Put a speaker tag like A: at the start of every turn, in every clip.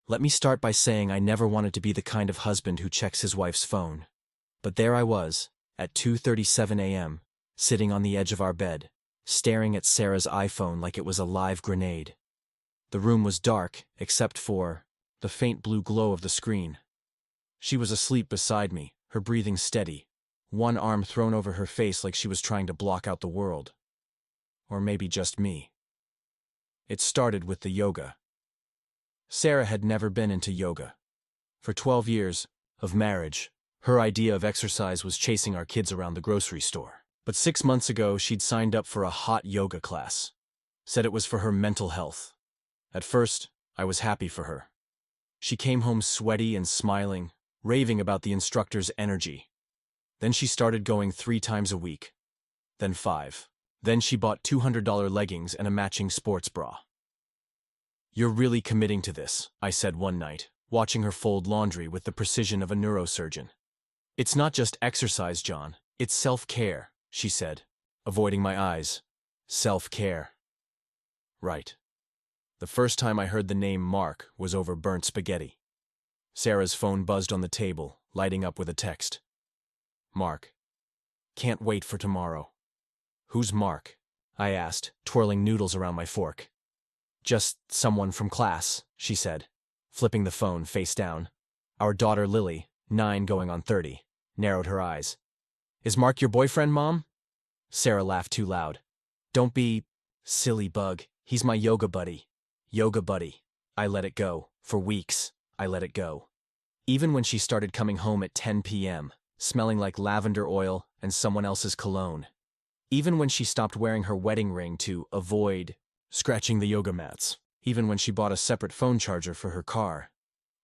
A: Let me start by saying I never wanted to be the kind of husband who checks his wife's phone. But there I was, at 2:37 a.m., sitting on the edge of our bed, staring at Sarah's iPhone like it was a live grenade. The room was dark, except for the faint blue glow of the screen. She was asleep beside me, her breathing steady, one arm thrown over her face like she was trying to block out the world. Or maybe just me. It started with the yoga. Sarah had never been into yoga. For 12 years of marriage, her idea of exercise was chasing our kids around the grocery store. But 6 months ago, she'd signed up for a hot yoga class. Said it was for her mental health. At first, I was happy for her. She came home sweaty and smiling, raving about the instructor's energy. Then she started going 3 times a week. Then 5. Then she bought $200 leggings and a matching sports bra. "You're really committing to this," I said one night, watching her fold laundry with the precision of a neurosurgeon. "It's not just exercise, John. It's self-care," she said, avoiding my eyes. Self-care. Right. The first time I heard the name Mark was over burnt spaghetti. Sarah's phone buzzed on the table, lighting up with a text. "Mark. Can't wait for tomorrow." "Who's Mark?" I asked, twirling noodles around my fork. "Just someone from class," she said, flipping the phone face down. Our daughter Lily, 9 going on 30, narrowed her eyes. "Is Mark your boyfriend, Mom?" Sarah laughed too loud. "Don't be silly, bug. He's my yoga buddy." Yoga buddy. I let it go. For weeks, I let it go. Even when she started coming home at 10 p.m., smelling like lavender oil and someone else's cologne. Even when she stopped wearing her wedding ring to avoid scratching the yoga mats. Even when she bought a separate phone charger for her car.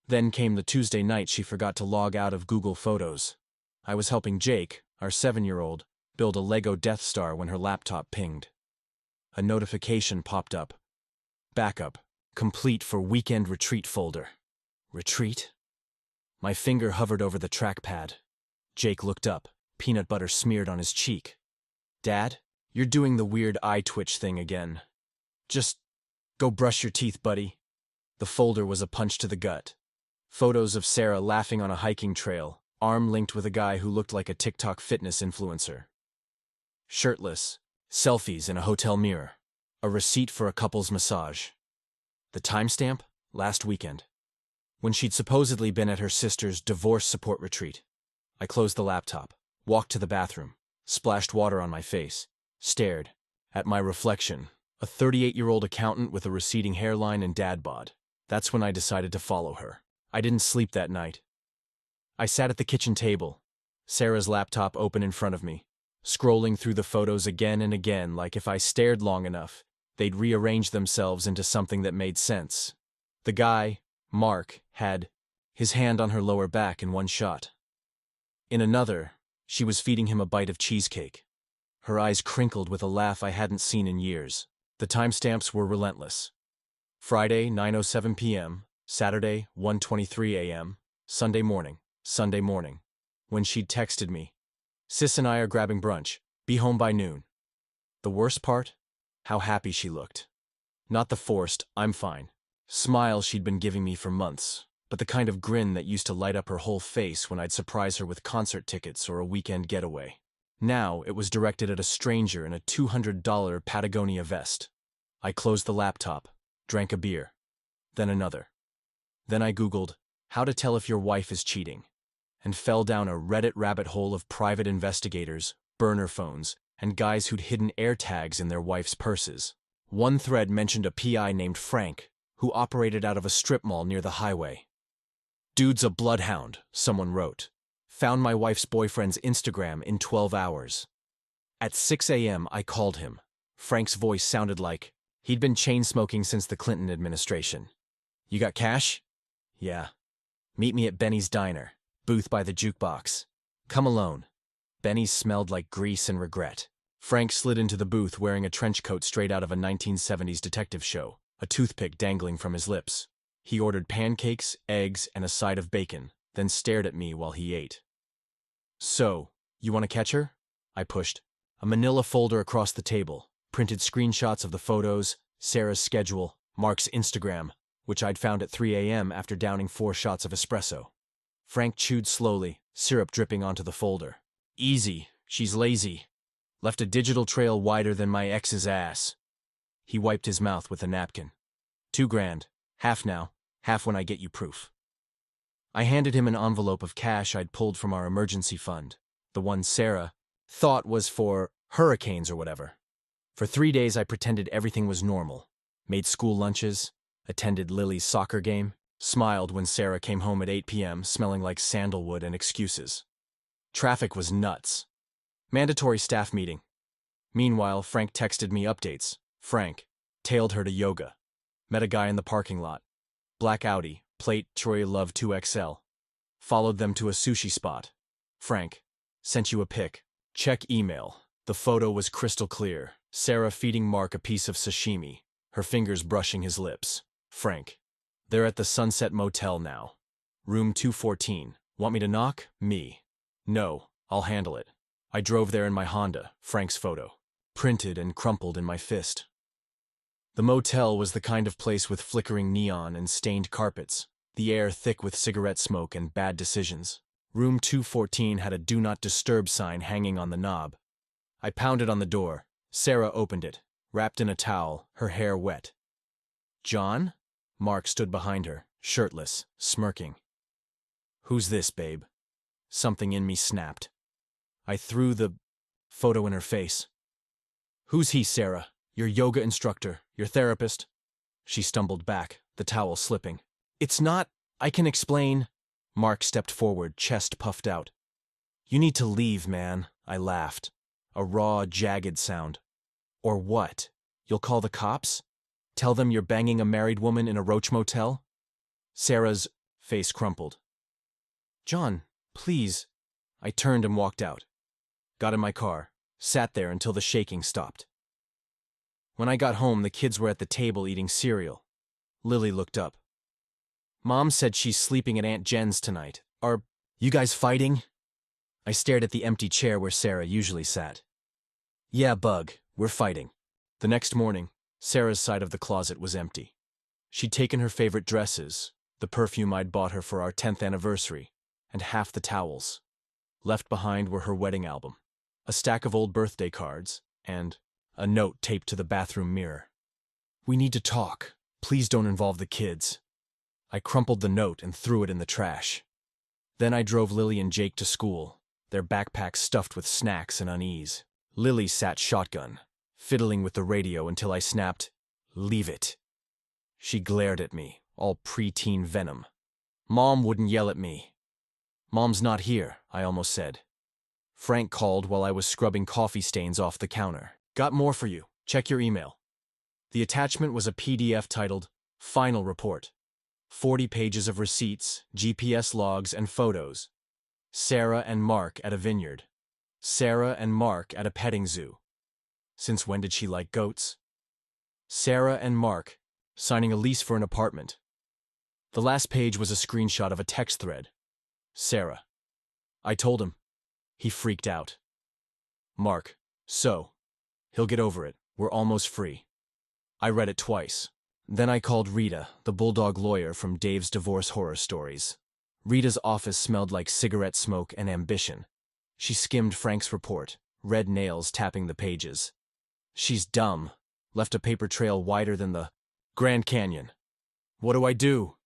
A: Then came the Tuesday night she forgot to log out of Google Photos. I was helping Jake, our 7-year-old, build a Lego Death Star when her laptop pinged. A notification popped up. Backup. Complete for weekend retreat folder. Retreat? My finger hovered over the trackpad. Jake looked up, peanut butter smeared on his cheek. "Dad, you're doing the weird eye twitch thing again. Just go brush your teeth, buddy." The folder was a punch to the gut. Photos of Sarah laughing on a hiking trail, arm linked with a guy who looked like a TikTok fitness influencer. Shirtless, selfies in a hotel mirror, a receipt for a couple's massage. The timestamp? Last weekend. When she'd supposedly been at her sister's divorce support retreat. I closed the laptop, walked to the bathroom, splashed water on my face, stared at my reflection, a 38-year-old accountant with a receding hairline and dad bod. That's when I decided to follow her. I didn't sleep that night. I sat at the kitchen table, Sarah's laptop open in front of me, scrolling through the photos again and again like if I stared long enough, they'd rearrange themselves into something that made sense. The guy, Mark, had his hand on her lower back in one shot. In another, she was feeding him a bite of cheesecake. Her eyes crinkled with a laugh I hadn't seen in years. The timestamps were relentless. Friday, 9:07 p.m., Saturday, 1:23 a.m., Sunday morning. When she'd texted me, "Sis and I are grabbing brunch. Be home by noon." The worst part? How happy she looked. Not the forced, "I'm fine" smile she'd been giving me for months, but the kind of grin that used to light up her whole face when I'd surprise her with concert tickets or a weekend getaway. Now it was directed at a stranger in a $200 Patagonia vest. I closed the laptop, drank a beer, then another. Then I Googled, "How to tell if your wife is cheating," and fell down a Reddit rabbit hole of private investigators, burner phones, and guys who'd hidden AirTags in their wife's purses. One thread mentioned a PI named Frank, who operated out of a strip mall near the highway. "Dude's a bloodhound," someone wrote. "Found my wife's boyfriend's Instagram in 12 hours. At 6 a.m. I called him. Frank's voice sounded like he'd been chain-smoking since the Clinton administration. "You got cash?" "Yeah." "Meet me at Benny's Diner, booth by the jukebox." "Come alone." Benny's smelled like grease and regret. Frank slid into the booth wearing a trench coat straight out of a 1970s detective show, a toothpick dangling from his lips. He ordered pancakes, eggs, and a side of bacon, then stared at me while he ate. "So, you want to catch her?" I pushed. A manila folder across the table, printed screenshots of the photos, Sarah's schedule, Mark's Instagram, which I'd found at 3 a.m. after downing 4 shots of espresso. Frank chewed slowly, syrup dripping onto the folder. Easy, she's lazy. Left a digital trail wider than my ex's ass. He wiped his mouth with a napkin. $2,000, half now, half when I get you proof. I handed him an envelope of cash I'd pulled from our emergency fund, the one Sarah thought was for hurricanes or whatever. For 3 days I pretended everything was normal, made school lunches, attended Lily's soccer game, smiled when Sarah came home at 8 p.m. smelling like sandalwood and excuses. Traffic was nuts. Mandatory staff meeting. Meanwhile, Frank texted me updates. Frank tailed her to yoga. Met a guy in the parking lot. Black Audi, plate Troy Love 2XL. Followed them to a sushi spot. Frank sent you a pic. Check email. The photo was crystal clear. Sarah feeding Mark a piece of sashimi, her fingers brushing his lips. Frank. They're at the Sunset Motel now. Room 214. Want me to knock? Me. No, I'll handle it. I drove there in my Honda, Frank's photo. Printed and crumpled in my fist. The motel was the kind of place with flickering neon and stained carpets, the air thick with cigarette smoke and bad decisions. Room 214 had a Do Not Disturb sign hanging on the knob. I pounded on the door. Sarah opened it, wrapped in a towel, her hair wet. John? Mark stood behind her, shirtless, smirking. Who's this, babe? Something in me snapped. I threw the photo in her face. Who's he, Sarah? Your yoga instructor, your therapist? She stumbled back, the towel slipping. It's not, I can explain. Mark stepped forward, chest puffed out. You need to leave, man, I laughed. A raw, jagged sound. Or what? You'll call the cops? Tell them you're banging a married woman in a roach motel? Sarah's face crumpled. John, please. I turned and walked out. Got in my car, sat there until the shaking stopped. When I got home, the kids were at the table eating cereal. Lily looked up. Mom said she's sleeping at Aunt Jen's tonight. Are you guys fighting? I stared at the empty chair where Sarah usually sat. Yeah, Bug, we're fighting. The next morning, Sarah's side of the closet was empty. She'd taken her favorite dresses, the perfume I'd bought her for our 10th anniversary, and half the towels. Left behind were her wedding album, a stack of old birthday cards, and a note taped to the bathroom mirror. We need to talk. Please don't involve the kids. I crumpled the note and threw it in the trash. Then I drove Lily and Jake to school, their backpacks stuffed with snacks and unease. Lily sat shotgun, fiddling with the radio until I snapped, "Leave it." She glared at me, all preteen venom. Mom wouldn't yell at me. Mom's not here, I almost said. Frank called while I was scrubbing coffee stains off the counter. Got more for you. Check your email. The attachment was a PDF titled, Final Report. 40 pages of receipts, GPS logs, and photos. Sarah and Mark at a vineyard. Sarah and Mark at a petting zoo. Since when did she like goats? Sarah and Mark signing a lease for an apartment. The last page was a screenshot of a text thread. Sarah. I told him. He freaked out. Mark. So. He'll get over it. We're almost free. I read it twice. Then I called Rita, the bulldog lawyer from Dave's Divorce Horror Stories. Rita's office smelled like cigarette smoke and ambition. She skimmed Frank's report, red nails tapping the pages. She's dumb. Left a paper trail wider than the Grand Canyon. What do I do?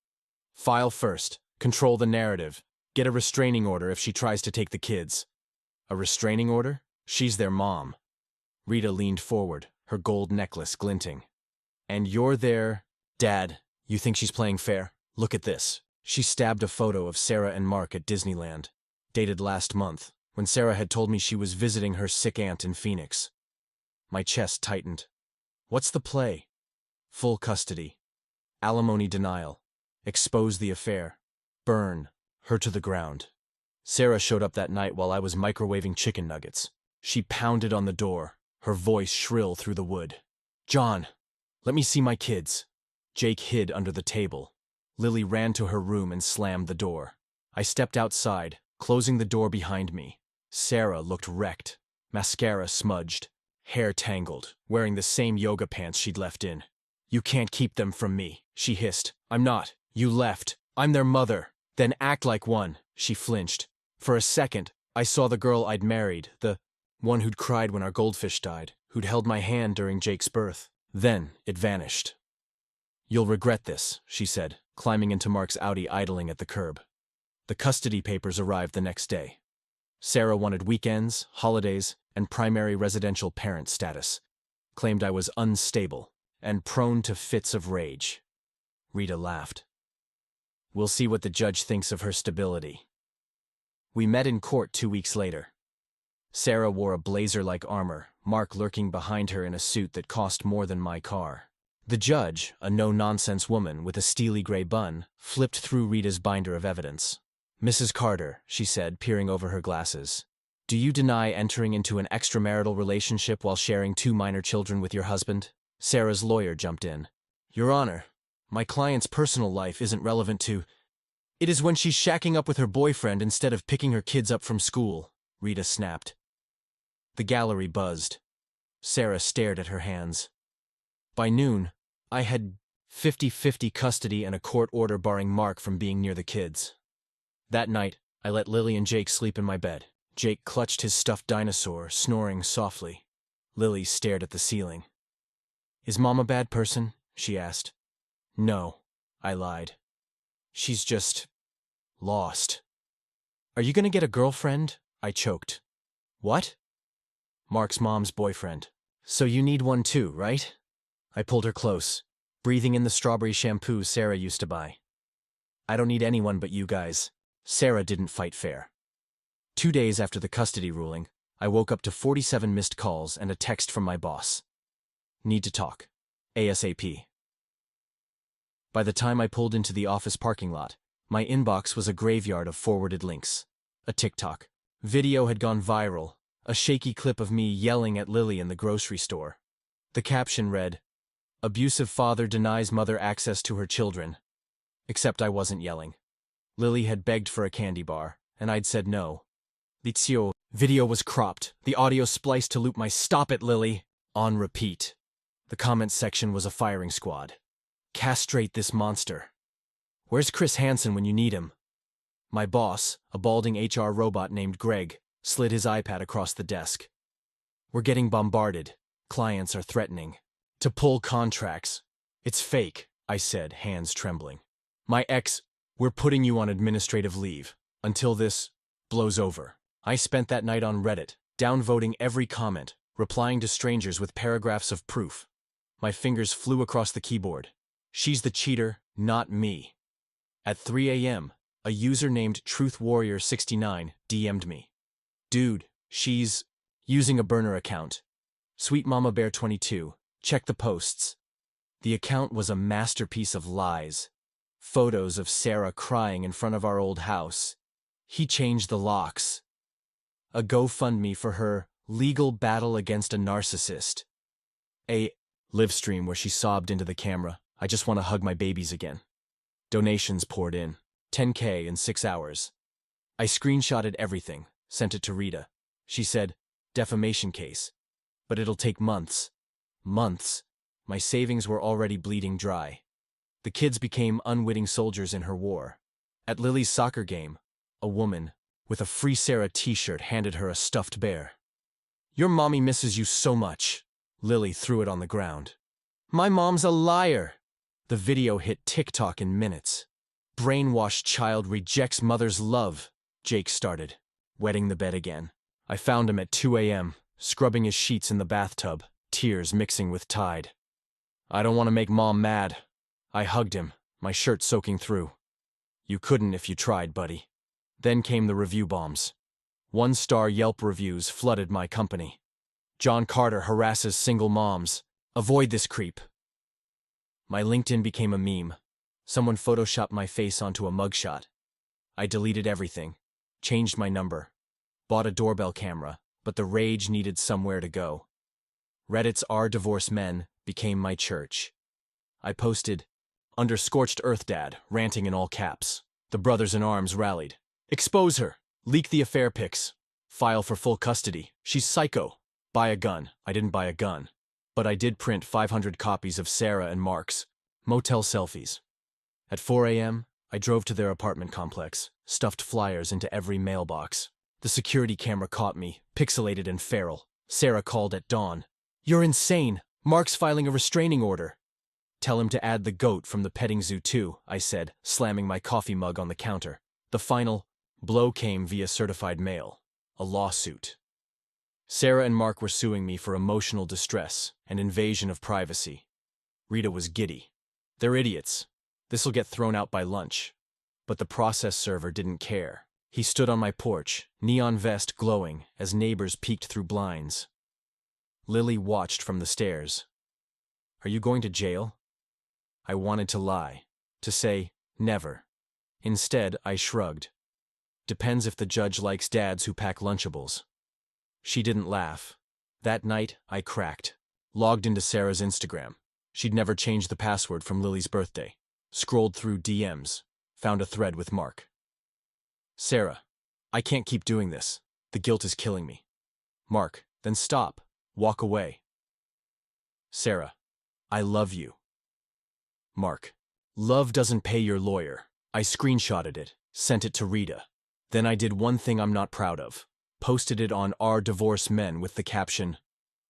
A: File first. Control the narrative. Get a restraining order if she tries to take the kids. A restraining order? She's their mom. Rita leaned forward, her gold necklace glinting. And you're their dad. You think she's playing fair? Look at this. She stabbed a photo of Sarah and Mark at Disneyland, dated last month, when Sarah had told me she was visiting her sick aunt in Phoenix. My chest tightened. What's the play? Full custody. Alimony denial. Expose the affair. Burn. Her to the ground. Sarah showed up that night while I was microwaving chicken nuggets. She pounded on the door, her voice shrill through the wood. John, let me see my kids. Jake hid under the table. Lily ran to her room and slammed the door. I stepped outside, closing the door behind me. Sarah looked wrecked, mascara smudged, hair tangled, wearing the same yoga pants she'd left in. You can't keep them from me, she hissed. I'm not. You left. I'm their mother. Then act like one, she flinched. For a second, I saw the girl I'd married, the one who'd cried when our goldfish died, who'd held my hand during Jake's birth. Then it vanished. You'll regret this, she said, climbing into Mark's Audi idling at the curb. The custody papers arrived the next day. Sarah wanted weekends, holidays, and primary residential parent status. Claimed I was unstable and prone to fits of rage. Rita laughed. We'll see what the judge thinks of her stability. We met in court 2 weeks later. Sarah wore a blazer-like armor, Mark lurking behind her in a suit that cost more than my car. The judge, a no-nonsense woman with a steely gray bun, flipped through Rita's binder of evidence. Mrs. Carter, she said, peering over her glasses. Do you deny entering into an extramarital relationship while sharing 2 minor children with your husband? Sarah's lawyer jumped in. Your Honor, my client's personal life isn't relevant to... It is when she's shacking up with her boyfriend instead of picking her kids up from school, Rita snapped. The gallery buzzed. Sarah stared at her hands. By noon, I had 50-50 custody and a court order barring Mark from being near the kids. That night, I let Lily and Jake sleep in my bed. Jake clutched his stuffed dinosaur, snoring softly. Lily stared at the ceiling. Is Mom a bad person? She asked. No, I lied. She's just... lost. Are you gonna get a girlfriend? I choked. What? Mark's mom's boyfriend. So you need one too, right? I pulled her close, breathing in the strawberry shampoo Sarah used to buy. I don't need anyone but you guys. Sarah didn't fight fair. 2 days after the custody ruling, I woke up to 47 missed calls and a text from my boss. Need to talk. ASAP. By the time I pulled into the office parking lot, my inbox was a graveyard of forwarded links. A TikTok video had gone viral, a shaky clip of me yelling at Lily in the grocery store. The caption read, Abusive father denies mother access to her children. Except I wasn't yelling. Lily had begged for a candy bar, and I'd said no. The video was cropped, the audio spliced to loop my "Stop it, Lily!" on repeat. The comments section was a firing squad. Castrate this monster. Where's Chris Hansen when you need him? My boss, a balding HR robot named Greg, slid his iPad across the desk. We're getting bombarded. Clients are threatening to pull contracts. It's fake, I said, hands trembling. We're putting you on administrative leave until this blows over. I spent that night on Reddit, downvoting every comment, replying to strangers with paragraphs of proof. My fingers flew across the keyboard. She's the cheater, not me. At 3 a.m., a user named TruthWarrior69 DM'd me. Dude, she's using a burner account. Sweet Mama Bear 22, check the posts. The account was a masterpiece of lies. Photos of Sarah crying in front of our old house. He changed the locks. A GoFundMe for her legal battle against a narcissist. A live stream where she sobbed into the camera, I just want to hug my babies again. Donations poured in, $10K in 6 hours. I screenshotted everything, sent it to Rita. She said, defamation case. But it'll take months. Months. My savings were already bleeding dry. The kids became unwitting soldiers in her war. At Lily's soccer game, a woman with a Free Sarah t-shirt handed her a stuffed bear. Your mommy misses you so much. Lily threw it on the ground. My mom's a liar. The video hit TikTok in minutes. Brainwashed child rejects mother's love, Jake started, wetting the bed again. I found him at 2 a.m., scrubbing his sheets in the bathtub, tears mixing with tide. I don't want to make Mom mad. I hugged him, my shirt soaking through. You couldn't if you tried, buddy. Then came the review bombs. 1-star Yelp reviews flooded my company. John Carter harasses single moms. Avoid this creep. My LinkedIn became a meme. Someone photoshopped my face onto a mugshot. I deleted everything, changed my number, bought a doorbell camera, but the rage needed somewhere to go. Reddit's R Divorce Men became my church. I posted, under scorched earth dad, ranting in all caps. The brothers in arms rallied. Expose her. Leak the affair pics. File for full custody. She's psycho. Buy a gun. I didn't buy a gun. But I did print 500 copies of Sarah and Mark's motel selfies. At 4 a.m., I drove to their apartment complex, stuffed flyers into every mailbox. The security camera caught me, pixelated and feral. Sarah called at dawn. "You're insane! Mark's filing a restraining order." "Tell him to add the goat from the petting zoo too," I said, slamming my coffee mug on the counter. The final blow came via certified mail. A lawsuit. Sarah and Mark were suing me for emotional distress and invasion of privacy. Rita was giddy. "They're idiots. This'll get thrown out by lunch." But the process server didn't care. He stood on my porch, neon vest glowing as neighbors peeked through blinds. Lily watched from the stairs. "Are you going to jail?" I wanted to lie, to say, never. Instead, I shrugged. "Depends if the judge likes dads who pack Lunchables." She didn't laugh. That night, I cracked. Logged into Sarah's Instagram. She'd never changed the password from Lily's birthday. Scrolled through DMs. Found a thread with Mark. "Sarah, I can't keep doing this. The guilt is killing me." Mark, "Then stop. Walk away." Sarah, "I love you." Mark, "Love doesn't pay your lawyer." I screenshotted it, sent it to Rita. Then I did one thing I'm not proud of. Posted it on Our Divorce Men with the caption,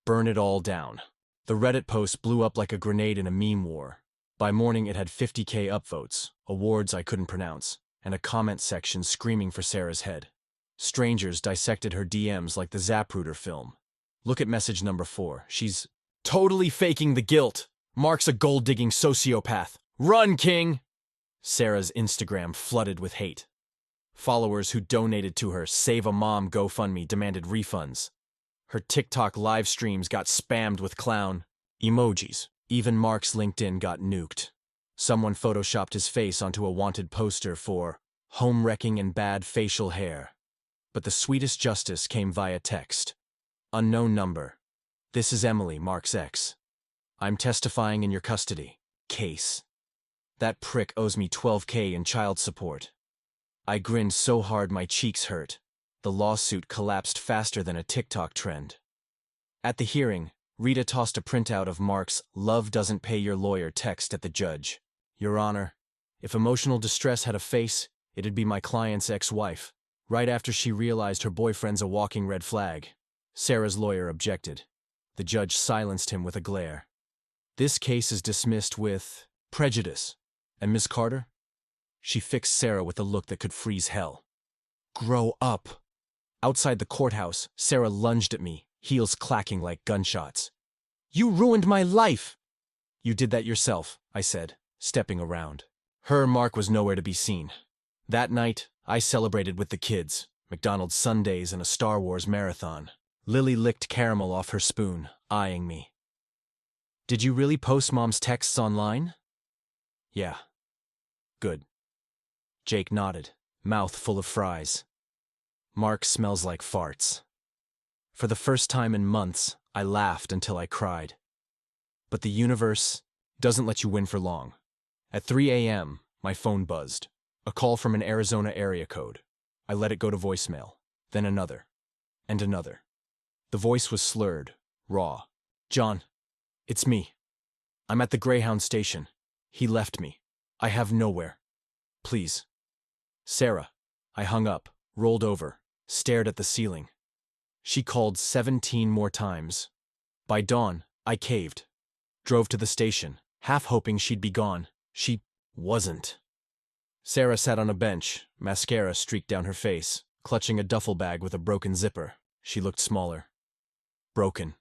A: "Burn it all down." The Reddit post blew up like a grenade in a meme war. By morning it had 50K upvotes, awards I couldn't pronounce, and a comment section screaming for Sarah's head. Strangers dissected her DMs like the Zapruder film. Look at message number 4. She's totally faking the guilt. Mark's a gold-digging sociopath. Run, King! Sarah's Instagram flooded with hate. Followers who donated to her Save a Mom GoFundMe demanded refunds. Her TikTok live streams got spammed with clown emojis. Even Mark's LinkedIn got nuked. Someone photoshopped his face onto a wanted poster for home wrecking and bad facial hair. But the sweetest justice came via text. Unknown number. "This is Emily, Mark's ex. I'm testifying in your custody case. That prick owes me $12K in child support." I grinned so hard my cheeks hurt. The lawsuit collapsed faster than a TikTok trend. At the hearing, Rita tossed a printout of Mark's "Love doesn't pay your lawyer" text at the judge. "Your Honor, if emotional distress had a face, it'd be my client's ex-wife, right after she realized her boyfriend's a walking red flag." Sarah's lawyer objected. The judge silenced him with a glare. "This case is dismissed with prejudice." And Miss Carter? She fixed Sarah with a look that could freeze hell. "Grow up." Outside the courthouse, Sarah lunged at me, heels clacking like gunshots. "You ruined my life!" "You did that yourself," I said, stepping around. Her Mark was nowhere to be seen. That night, I celebrated with the kids, McDonald's sundaes and a Star Wars marathon. Lily licked caramel off her spoon, eyeing me. "Did you really post Mom's texts online?" "Yeah." "Good." Jake nodded, mouth full of fries. "Mark smells like farts." For the first time in months, I laughed until I cried. But the universe doesn't let you win for long. At 3 a.m., my phone buzzed. A call from an Arizona area code. I let it go to voicemail, then another, and another. The voice was slurred, raw. "John, it's me. I'm at the Greyhound station. He left me. I have nowhere. Please." "Sarah." I hung up, rolled over, stared at the ceiling. She called 17 more times. By dawn, I caved. Drove to the station, half hoping she'd be gone. She wasn't. Sarah sat on a bench, mascara streaked down her face, clutching a duffel bag with a broken zipper. She looked smaller. Broken.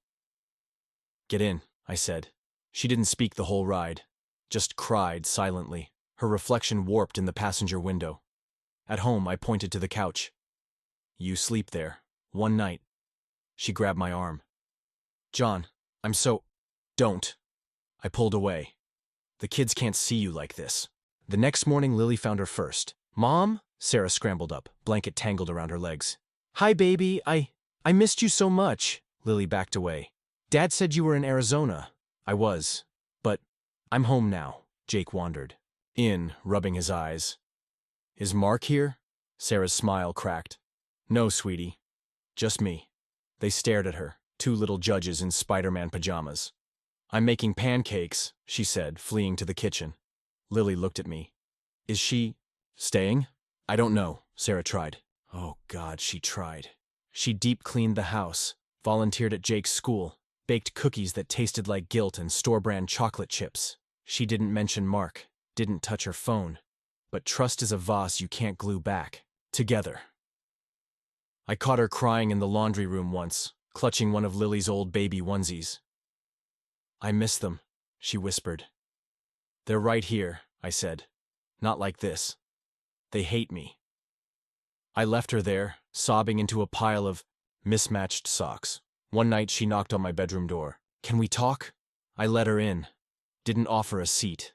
A: "Get in," I said. She didn't speak the whole ride, just cried silently, her reflection warped in the passenger window. At home, I pointed to the couch. "You sleep there. One night." She grabbed my arm. "John, I'm so—" "Don't." I pulled away. "The kids can't see you like this." The next morning, Lily found her first. "Mom?" Sarah scrambled up, blanket tangled around her legs. "Hi, baby. I missed you so much." Lily backed away. "Dad said you were in Arizona." I was. "But I'm home now." Jake wandered in, rubbing his eyes. "Is Mark here?" Sarah's smile cracked. "No, sweetie. Just me." They stared at her, two little judges in Spider-Man pajamas. I'm making pancakes, she said, fleeing to the kitchen. Lily looked at me. Is she staying? I don't know, Sarah tried. Oh God, she tried. She deep cleaned the house, volunteered at Jake's school, baked cookies that tasted like guilt and store-brand chocolate chips. She didn't mention Mark, didn't touch her phone. But trust is a vase you can't glue back. Together. I caught her crying in the laundry room once, clutching one of Lily's old baby onesies. I miss them, she whispered. They're right here, I said. Not like this. They hate me. I left her there, sobbing into a pile of mismatched socks. One night she knocked on my bedroom door. Can we talk? I let her in. Didn't offer a seat.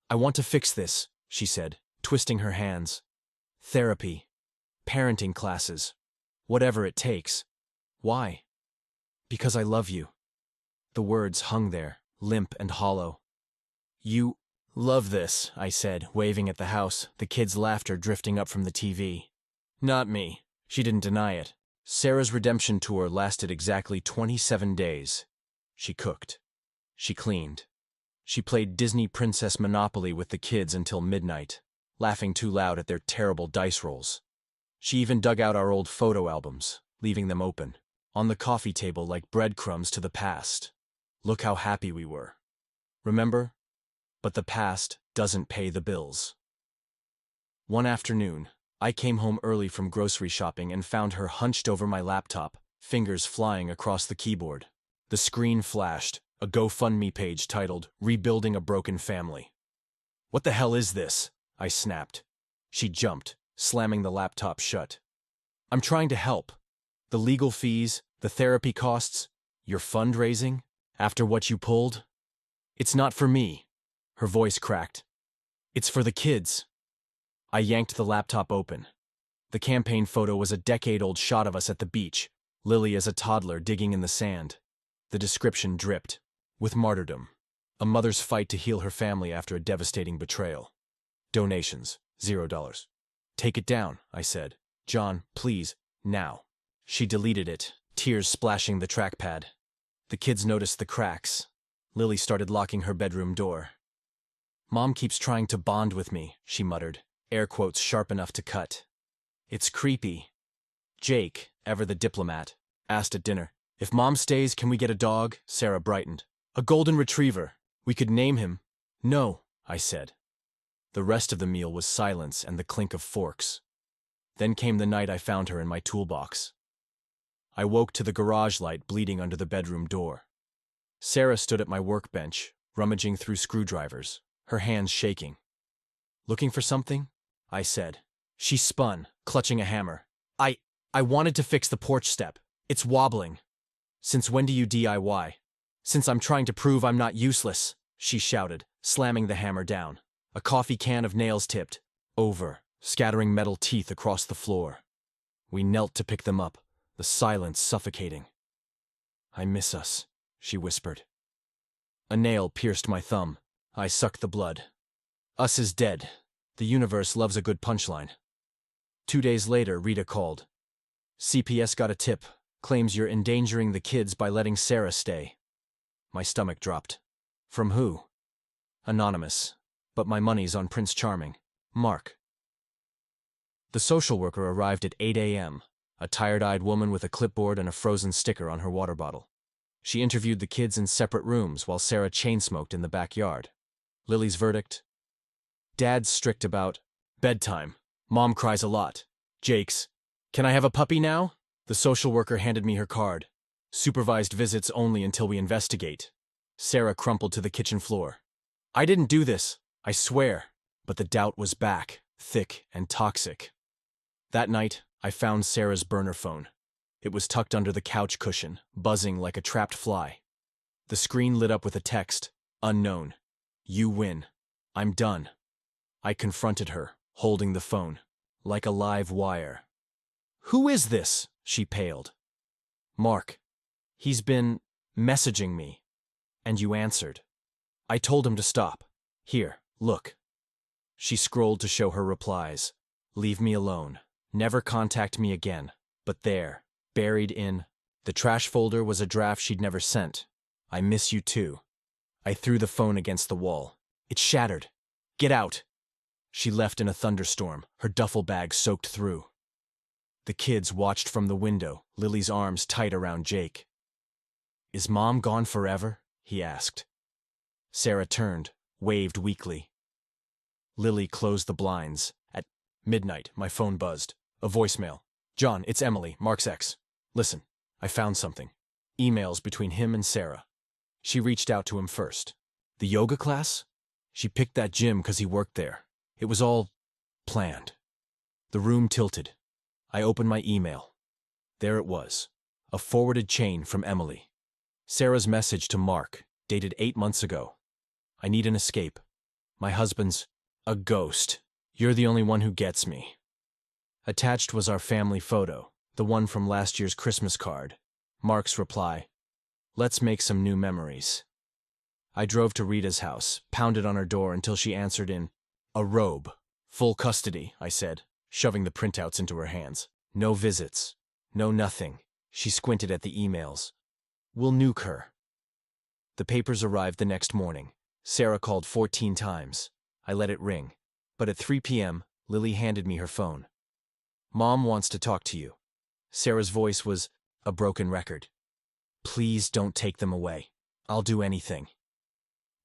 A: I want to fix this, she said, twisting her hands. Therapy. Parenting classes. Whatever it takes. Why? Because I love you. The words hung there, limp and hollow. You love this, I said, waving at the house, the kids' laughter drifting up from the TV. Not me. She didn't deny it. Sarah's redemption tour lasted exactly 27 days. She cooked. She cleaned. She played Disney Princess Monopoly with the kids until midnight, laughing too loud at their terrible dice rolls. She even dug out our old photo albums, leaving them open, on the coffee table like breadcrumbs to the past. Look how happy we were. Remember? But the past doesn't pay the bills. One afternoon, I came home early from grocery shopping and found her hunched over my laptop, fingers flying across the keyboard. The screen flashed, a GoFundMe page titled, Rebuilding a Broken Family. What the hell is this? I snapped. She jumped, slamming the laptop shut. I'm trying to help. The legal fees, the therapy costs, your fundraising, after what you pulled? It's not for me. Her voice cracked. It's for the kids. I yanked the laptop open. The campaign photo was a decade-old shot of us at the beach, Lily as a toddler digging in the sand. The description dripped. With martyrdom. A mother's fight to heal her family after a devastating betrayal. Donations, $0. Take it down, I said. John, please, now. She deleted it, tears splashing the trackpad. The kids noticed the cracks. Lily started locking her bedroom door. Mom keeps trying to bond with me, she muttered, air quotes sharp enough to cut. It's creepy. Jake, ever the diplomat, asked at dinner. If Mom stays, can we get a dog? Sarah brightened. A golden retriever. We could name him. No, I said. The rest of the meal was silence and the clink of forks. Then came the night I found her in my toolbox. I woke to the garage light bleeding under the bedroom door. Sarah stood at my workbench, rummaging through screwdrivers, her hands shaking. Looking for something? I said. She spun, clutching a hammer. I wanted to fix the porch step. It's wobbling. Since when do you DIY? Since I'm trying to prove I'm not useless, she shouted, slamming the hammer down. A coffee can of nails tipped over, scattering metal teeth across the floor. We knelt to pick them up, the silence suffocating. I miss us, she whispered. A nail pierced my thumb. I sucked the blood. Us is dead. The universe loves a good punchline. 2 days later, Rita called. CPS got a tip. Claims you're endangering the kids by letting Sarah stay. My stomach dropped. From who? Anonymous. But my money's on Prince Charming. Mark. The social worker arrived at 8 a.m., a tired-eyed woman with a clipboard and a frozen sticker on her water bottle. She interviewed the kids in separate rooms while Sarah chain-smoked in the backyard. Lily's verdict? Dad's strict about bedtime. Mom cries a lot. Jake's. Can I have a puppy now? The social worker handed me her card. Supervised visits only until we investigate. Sarah crumpled to the kitchen floor. I didn't do this, I swear. But the doubt was back, thick and toxic. That night, I found Sarah's burner phone. It was tucked under the couch cushion, buzzing like a trapped fly. The screen lit up with a text, unknown. You win. I'm done. I confronted her, holding the phone, like a live wire. Who is this? She paled. Mark. He's been messaging me. And you answered. I told him to stop. Here, look. She scrolled to show her replies. Leave me alone. Never contact me again. But there, buried in the trash folder was a draft she'd never sent. I miss you too. I threw the phone against the wall. It shattered. Get out! She left in a thunderstorm, her duffel bag soaked through. The kids watched from the window, Lily's arms tight around Jake. Is Mom gone forever? He asked. Sarah turned, waved weakly. Lily closed the blinds. At midnight, my phone buzzed. A voicemail. John, it's Emily, Mark's ex. Listen, I found something. Emails between him and Sarah. She reached out to him first. The yoga class? She picked that gym because he worked there. It was all planned. The room tilted. I opened my email. There it was, a forwarded chain from Emily. Sarah's message to Mark, dated 8 months ago. I need an escape. My husband's a ghost. You're the only one who gets me. Attached was our family photo, the one from last year's Christmas card. Mark's reply, let's make some new memories. I drove to Rita's house, pounded on her door until she answered in a robe. Full custody, I said, shoving the printouts into her hands. No visits. No nothing. She squinted at the emails. We'll nuke her. The papers arrived the next morning. Sarah called 14 times. I let it ring. But at 3 p.m., Lily handed me her phone. Mom wants to talk to you. Sarah's voice was a broken record. Please don't take them away. I'll do anything.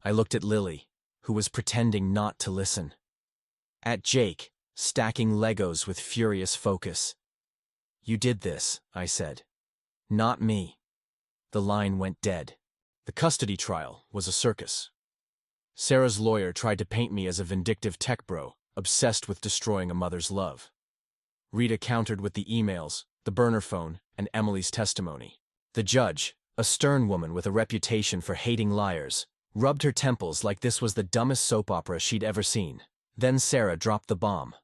A: I looked at Lily, who was pretending not to listen. At Jake, stacking Legos with furious focus. You did this, I said. Not me. The line went dead. The custody trial was a circus. Sarah's lawyer tried to paint me as a vindictive tech bro, obsessed with destroying a mother's love. Rita countered with the emails, the burner phone, and Emily's testimony. The judge, a stern woman with a reputation for hating liars, rubbed her temples like this was the dumbest soap opera she'd ever seen. Then Sarah dropped the bomb.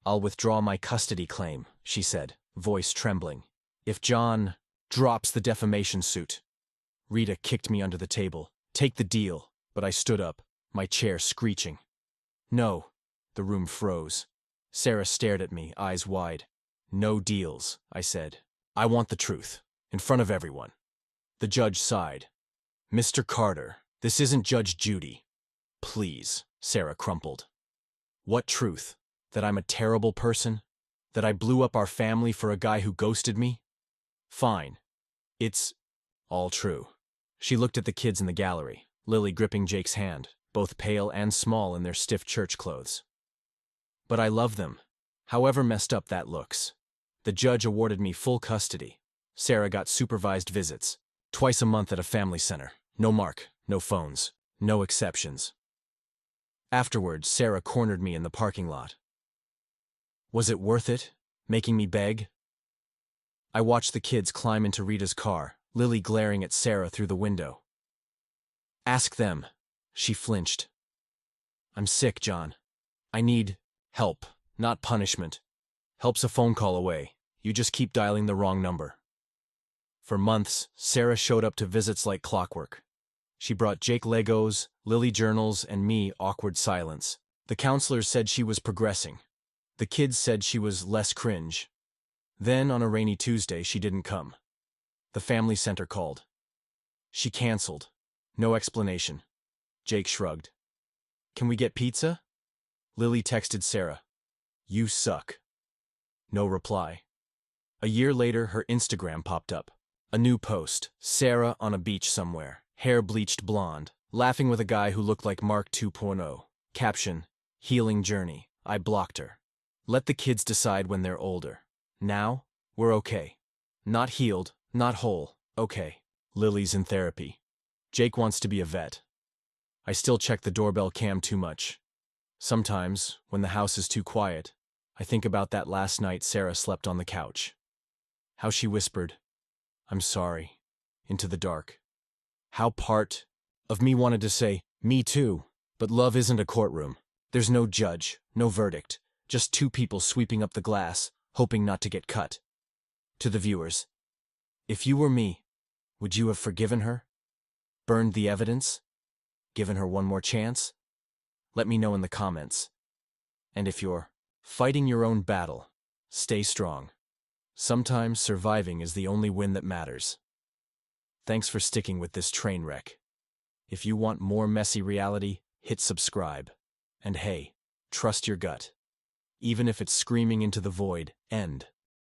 A: I'll withdraw my custody claim, she said, voice trembling. If John drops the defamation suit. Rita kicked me under the table. Take the deal. But I stood up, my chair screeching. No. The room froze. Sarah stared at me, eyes wide. No deals, I said. I want the truth. In front of everyone. The judge sighed. Mr. Carter, this isn't Judge Judy. Please, Sarah crumpled. What truth? That I'm a terrible person? That I blew up our family for a guy who ghosted me? Fine. It's all true. She looked at the kids in the gallery, Lily gripping Jake's hand, both pale and small in their stiff church clothes. But I love them, however messed up that looks. The judge awarded me full custody. Sarah got supervised visits, twice a month at a family center. No Mark, no phones, no exceptions. Afterwards, Sarah cornered me in the parking lot. Was it worth it, making me beg? I watched the kids climb into Rita's car, Lily glaring at Sarah through the window. Ask them. She flinched. I'm sick, John. I need help, not punishment. Help's a phone call away. You just keep dialing the wrong number. For months, Sarah showed up to visits like clockwork. She brought Jake Legos, Lily journals, and me awkward silence. The counselors said she was progressing. The kids said she was less cringe. Then, on a rainy Tuesday, she didn't come. The family center called. She canceled. No explanation. Jake shrugged. Can we get pizza? Lily texted Sarah. You suck. No reply. A year later, her Instagram popped up. A new post. Sarah on a beach somewhere, hair bleached blonde, laughing with a guy who looked like Mark 2.0. Caption, healing journey. I blocked her. Let the kids decide when they're older. Now, we're okay. Not healed, not whole, okay. Lily's in therapy. Jake wants to be a vet. I still check the doorbell cam too much. Sometimes, when the house is too quiet, I think about that last night Sarah slept on the couch. How she whispered, I'm sorry, into the dark. How part of me wanted to say, me too, but love isn't a courtroom. There's no judge, no verdict, just two people sweeping up the glass, hoping not to get cut. To the viewers, if you were me, would you have forgiven her? Burned the evidence? Given her one more chance? Let me know in the comments. And if you're fighting your own battle, stay strong. Sometimes surviving is the only win that matters. Thanks for sticking with this train wreck. If you want more messy reality, hit subscribe. And hey, trust your gut. Even if it's screaming into the void, end.